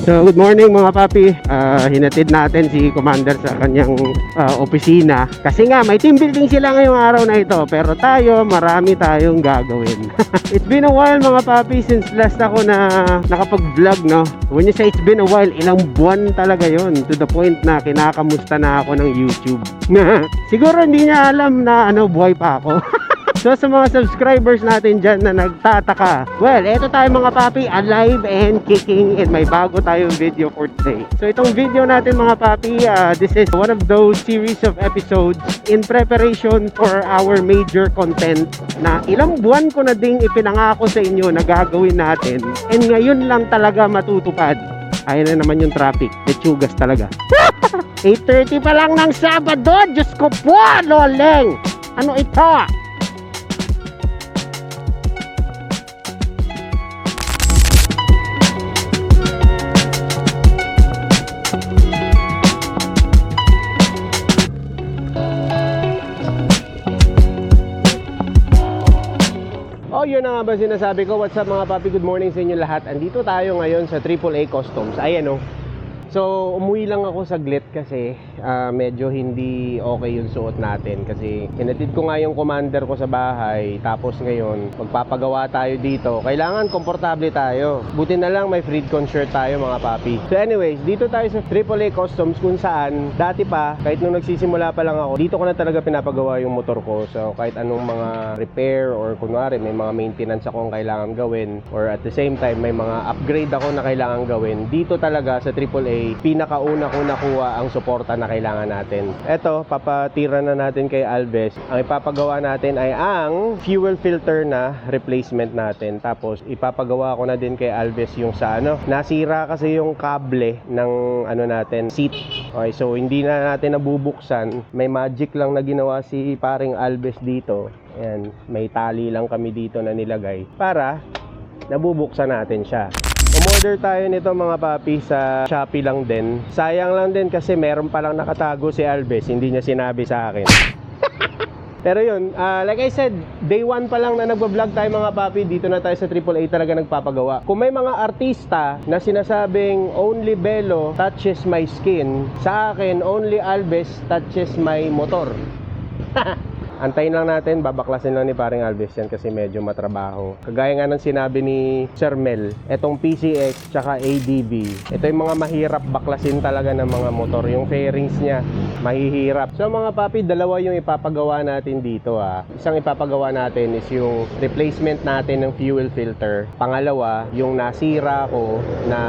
So good morning mga papi. Hinatid natin si Commander sa kanyang opisina kasi nga may team building sila ngayong araw na ito, pero tayo marami tayong gagawin. It's been a while mga papi since last ako na nakapag-vlog, no? When you say it's been a while, ilang buwan talaga yon, to the point na kinakamusta na ako ng YouTube. Siguro hindi niya alam na buhay pa ako. So sa mga subscribers natin dyan na nagtataka, well, eto tayo mga papi, alive and kicking, and may bago tayong video for today. So itong video natin mga papi, this is one of those series of episodes in preparation for our major content na ilang buwan ko na ding ipinangako sa inyo na gagawin natin, and ngayon lang talaga matutupad. Ayun na naman yung traffic, lechugas talaga. 8:30 pa lang ng Sabado, Diyos ko po, loleng! Ano ito? Yun na nga ba sinasabi ko. What's up mga papi, good morning sa inyo lahat. Andito tayo ngayon sa AAA Customs. Ayan o. So umuwi lang ako saglit kasi medyo hindi okay yung suot natin. Kasi hinatid ko nga yung commander ko sa bahay. Tapos ngayon magpapagawa tayo dito. Kailangan komportable tayo. Buti na lang may Freedcon shirt tayo mga papi. So anyways, dito tayo sa AAA Customs kung saan dati pa, kahit nung nagsisimula pa lang ako, dito ko na talaga pinapagawa yung motor ko. So kahit anong mga repair or kunwari may mga maintenance akong kailangan gawin, or at the same time may mga upgrade ako na kailangan gawin, dito talaga sa AAA pinakauna ko nakuha ang suporta na kailangan natin. Eto, papatira na natin kay Alves. Ang ipapagawa natin ay ang fuel filter na replacement natin. Tapos ipapagawa ko na din kay Alves yung sa nasira kasi yung kable ng natin, seat. Okay, so hindi na natin nabubuksan. May magic lang na ginawa si paring Alves dito. Ayan, may tali lang kami dito na nilagay para nabubuksan natin siya. Umorder tayo nito mga papi sa Shopee lang din. Sayang lang din kasi meron palang nakatago si Alves, hindi niya sinabi sa akin. Pero yun, like I said, day 1 pa lang na nagbablog tayo mga papi, dito na tayo sa AAA talaga nagpapagawa. Kung may mga artista na sinasabing only Belo touches my skin, sa akin only Alves touches my motor. Antayin lang natin, babaklasin lang ni paring Alves yan kasi medyo matrabaho. Kagaya nga ng sinabi ni Sir Mel, etong PCX tsaka ADB, ito yung mga mahirap baklasin talaga ng mga motor. Yung fairings niya, mahihirap. So mga papi, dalawa yung ipapagawa natin dito Isang ipapagawa natin is yung replacement natin ng fuel filter. Pangalawa, yung nasira ko na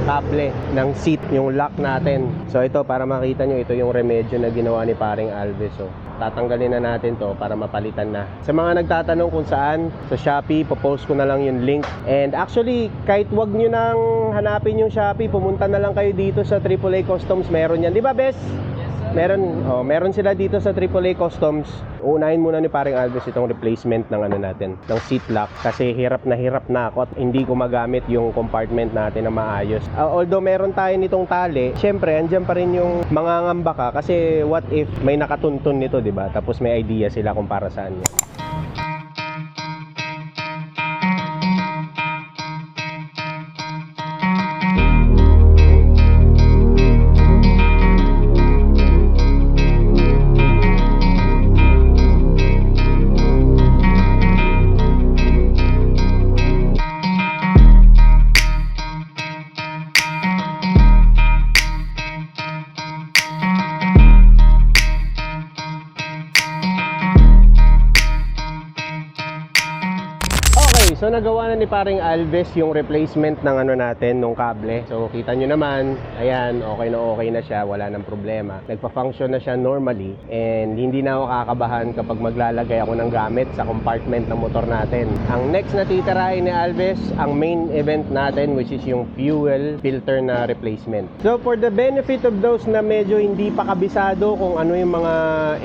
kable ng seat, yung lock natin. So ito, para makita nyo, ito yung remedyo na ginawa ni paring Alves. So tatanggalin na natin to para mapalitan na. Sa mga nagtatanong kung saan, sa Shopee, popost ko na lang yung link. And actually, kahit wag nyo nang hanapin yung Shopee, pumunta na lang kayo dito sa AAA Customs. Meron yan, di ba Bes? Meron sila dito sa AAA Customs. Uunahin muna ni paring Alves itong replacement ng natin, ng seat lock, kasi hirap na ako at hindi ko magamit yung compartment natin na maayos. Although meron tayo nitong tali, syempre andyan pa rin yung mangangamba ka kasi what if may nakatuntun nito, di ba? Tapos may idea sila kung para saan niya. So nagawa na ni paring Alves yung replacement ng natin, nung kable. So kita nyo naman, ayan, okay na siya, wala nang problema. Nagpa-function na siya normally, and hindi na ako kakabahan kapag maglalagay ako ng gamit sa compartment ng motor natin. Ang next na titirahin ni Alves, ang main event natin, which is yung fuel filter na replacement. So for the benefit of those na medyo hindi pa kabisado kung ano yung mga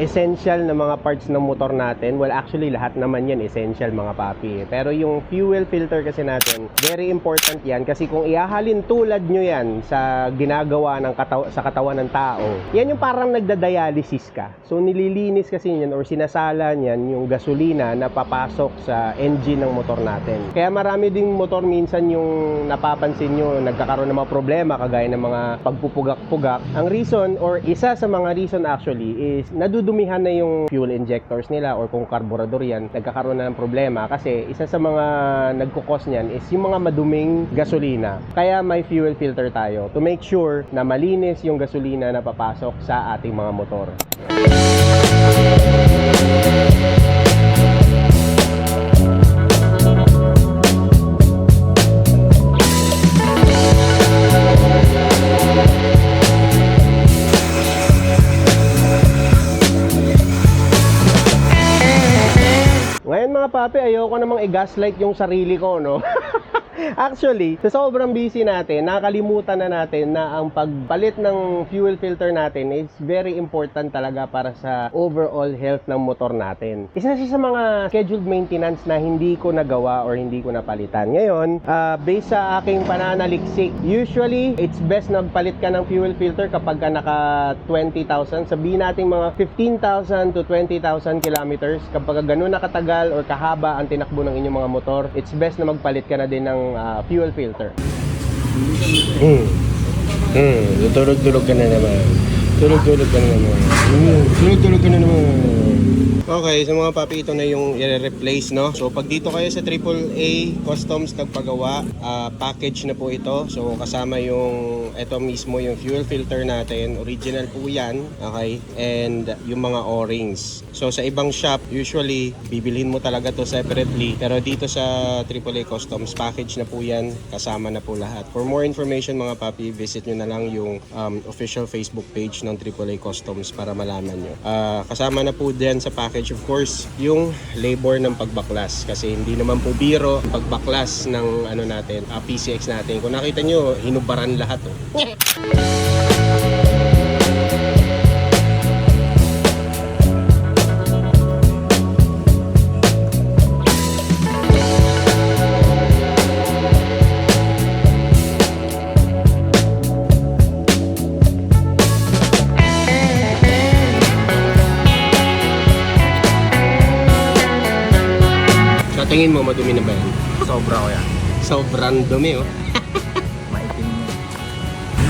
essential na mga parts ng motor natin, well actually lahat naman yan essential mga papi. Pero yung fuel filter kasi natin, very important yan kasi kung ihahalin tulad nyo yan sa ginagawa ng sa katawan ng tao, yan yung parang nagda-dialysis ka. So nililinis kasi yan or sinasala niyan yung gasolina na papasok sa engine ng motor natin. Kaya marami ding motor minsan yung napapansin nyo nagkakaroon ng mga problema kagaya ng mga pagpupugak-pugak. Ang reason or isa sa mga reason actually is nadudumihan na yung fuel injectors nila or kung karburador yan, nagkakaroon na ng problema kasi isa sa mga nagkukos niyan is yung mga maduming gasolina. Kaya may fuel filter tayo to make sure na malinis yung gasolina na papasok sa ating mga motor. Ngayon mga papi, ayoko namang i-gaslight yung sarili ko, no? Actually, sa sobrang busy natin, nakalimutan na natin na ang pagpalit ng fuel filter natin is very important talaga para sa overall health ng motor natin. Isa siya sa mga scheduled maintenance na hindi ko nagawa or hindi ko napalitan. Ngayon, based sa aking pananaliksik, usually, it's best na palit ka ng fuel filter kapag ka naka 20,000. Sabihin natin mga 15,000 to 20,000 kilometers. Kapag ganun nakatagal or kahaba ang tinakbo ng inyong mga motor, it's best na magpalit ka na din ng fuel filter. Tulog-tulog ka na naman. Tulog-tulog ka na naman. Tulog-tulog ka na naman. Okay, sa mga papi, ito na yung i-replace, no? So, pag dito kayo sa AAA Customs nagpagawa, package na po ito. So, kasama yung, ito mismo yung fuel filter natin. Original po yan, okay? And yung mga O-rings. So, sa ibang shop, usually, bibilhin mo talaga to separately. Pero dito sa AAA Customs, package na po yan. Kasama na po lahat. For more information, mga papi, visit nyo na lang yung official Facebook page ng AAA Customs para malaman nyo. Kasama na po din sa package, of course, yung labor ng pagbaklas kasi hindi naman po biro pagbaklas ng ano natin, PCX natin. Kung nakita nyo, hinubaran lahat, oh. Tingin mo, madumi na ba yan? Sobra ko yan. Sobrang dumi, oh. Maitim mo.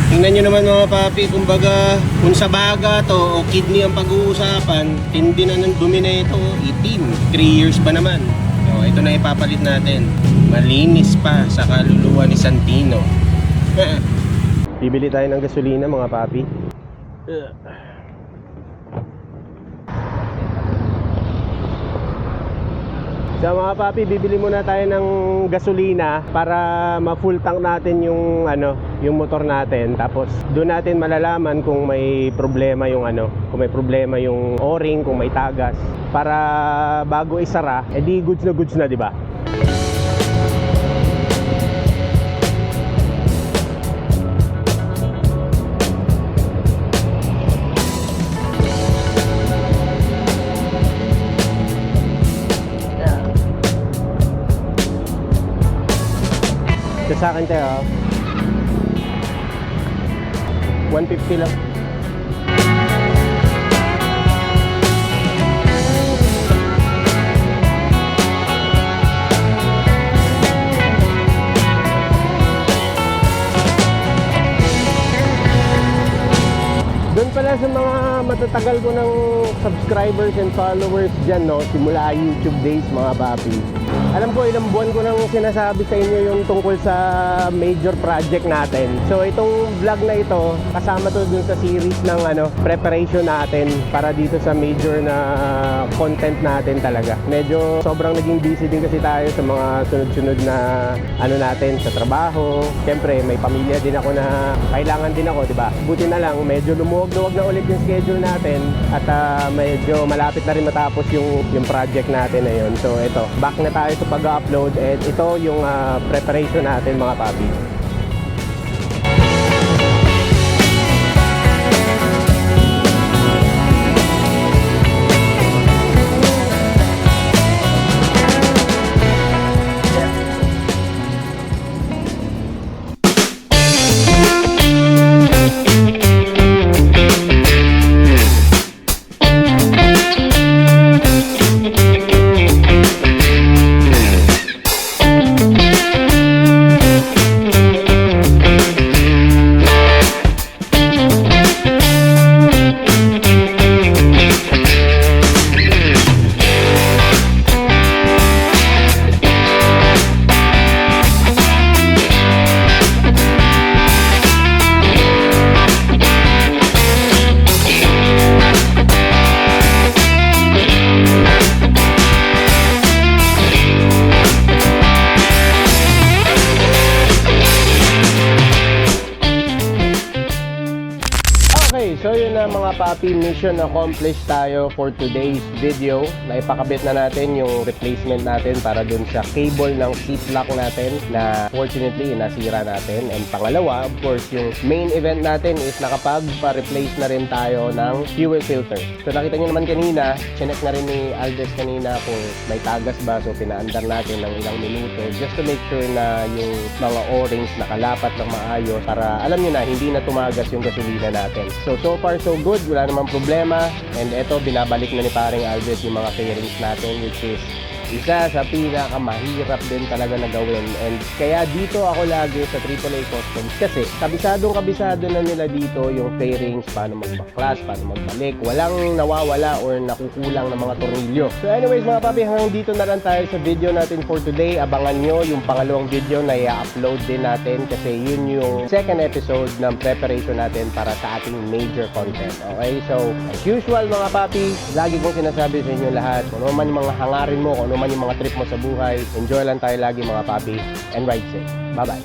Tingnan nyo naman mga papi, kumbaga, kung sa baga to o kidney ang pag-uusapan, tindi na ng dumi na ito, itim. 3 years pa naman. So, ito na ipapalit natin. Malinis pa sa kaluluwa ni Santino. Bibili tayo ng gasolina mga papi. So mga papi, bibili muna tayo ng gasolina para ma-full tank natin yung yung motor natin. Tapos doon natin malalaman kung may problema yung kung may problema yung O-ring, kung may tagas. Para bago isara, edi goods na, di ba? Sa akin tayo 150 lang. Doon pala sa mga matatagal ko ng subscribers and followers dyan, no? Simula YouTube days mga papi. Alam ko ilang buwan ko nang sinasabi sa inyo yung tungkol sa major project natin. So itong vlog na ito, kasama to dun sa series ng preparation natin para dito sa major na content natin talaga. Medyo sobrang naging busy din kasi tayo sa mga sunod-sunod na natin sa trabaho. Siyempre may pamilya din ako na kailangan din ako, di ba? Buti na lang medyo lumuwag-luwag na ulit yung schedule natin at medyo malapit na rin matapos yung project natin na yun. So ito, back na tayo sa pag-upload and ito yung preparation natin mga papi. so yun na mga papi, mission accomplished tayo for today's video. Naipakabit na natin yung replacement natin para dun sa cable ng seat lock natin na fortunately nasira natin. And pangalawa, of course, yung main event natin is nakapag-replace na rin tayo ng fuel filter. So nakita nyo naman kanina, chinek na rin ni Aldez kanina kung may tagas ba. So pinaandar natin ng ilang minuto just to make sure na yung mga O-rings nakalapat ng maayos para alam nyo na, hindi na tumagas yung gasolina natin. So far so good, wala namang problema. And eto, binabalik na ni paring Aldez yung mga fairings natin, which is isa sa pinakamahirap din talaga na gawin. And kaya dito ako lagi sa AAA Customs kasi kabisado na nila dito yung fairings, paano magbaklas, paano magbalik. Walang nawawala or nakukulang ng mga tornilyo. So anyways mga papi, hanggang dito na lang tayo sa video natin for today. Abangan nyo yung pangalawang video na i-upload din natin kasi yun yung second episode ng preparation natin para sa ating major content. Okay? So as usual mga papi, lagi kong sinasabi sa inyo lahat, kung ano man yung mga hangarin mo, kung ano man yung mga trip mo sa buhay, enjoy lang tayo lagi mga papi, and ride safe. Bye-bye.